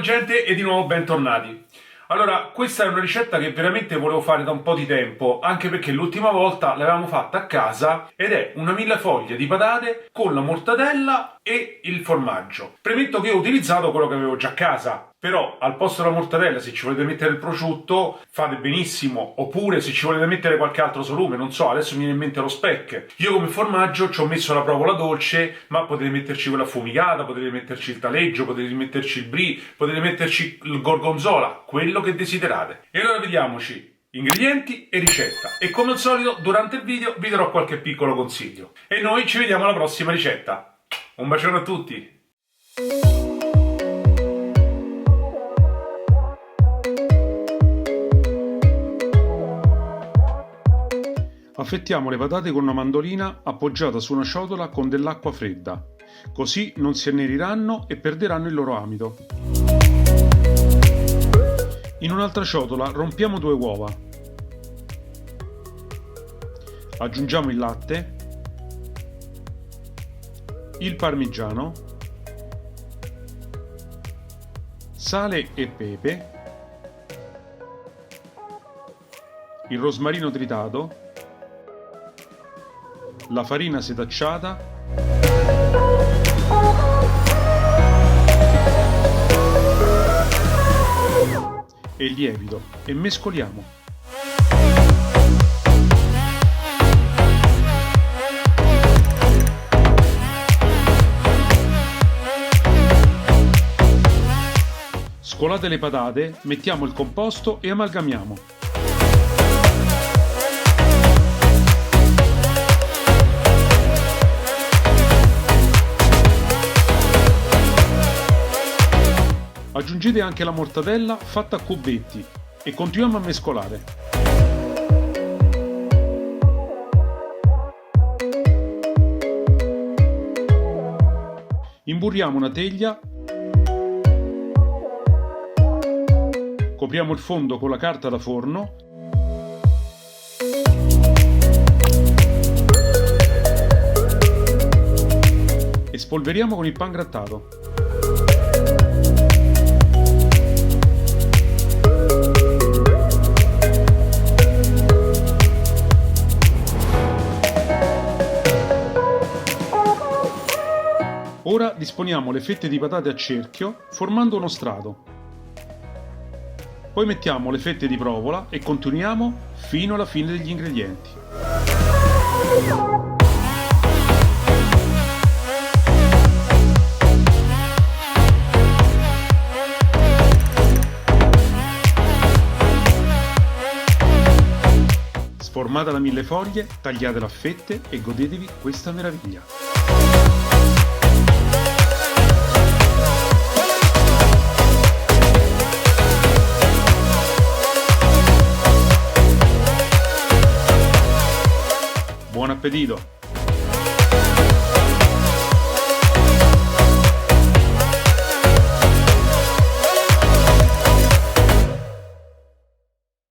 gente e di nuovo bentornati. Allora, questa è una ricetta che veramente volevo fare da un po' di tempo, anche perché l'ultima volta l'avevamo fatta a casa ed è una millefoglie di patate con la mortadella e il formaggio. Premetto che ho utilizzato quello che avevo già a casa, però al posto della mortadella, se ci volete mettere il prosciutto, fate benissimo, oppure se ci volete mettere qualche altro salume, non so, adesso mi viene in mente lo speck. Io come formaggio ci ho messo la provola dolce, ma potete metterci quella affumicata, potete metterci il taleggio, potete metterci il brie, potete metterci il gorgonzola, quello che desiderate. E allora vediamoci ingredienti e ricetta, e come al solito durante il video vi darò qualche piccolo consiglio. E noi ci vediamo alla prossima ricetta. Un bacione a tutti! Affettiamo le patate con una mandolina appoggiata su una ciotola con dell'acqua fredda, così non si anneriranno e perderanno il loro amido. In un'altra ciotola rompiamo 2 uova, aggiungiamo il latte, il parmigiano, sale e pepe, il rosmarino tritato, la farina setacciata e il lievito e mescoliamo. Scolate le patate, mettiamo il composto e amalgamiamo. Aggiungete anche la mortadella fatta a cubetti e continuiamo a mescolare. Imburriamo una teglia, copriamo il fondo con la carta da forno e spolveriamo con il pangrattato. Ora disponiamo le fette di patate a cerchio formando uno strato. Poi mettiamo le fette di provola e continuiamo fino alla fine degli ingredienti. Sformata la millefoglie, tagliatela a fette e godetevi questa meraviglia. Buon appetito!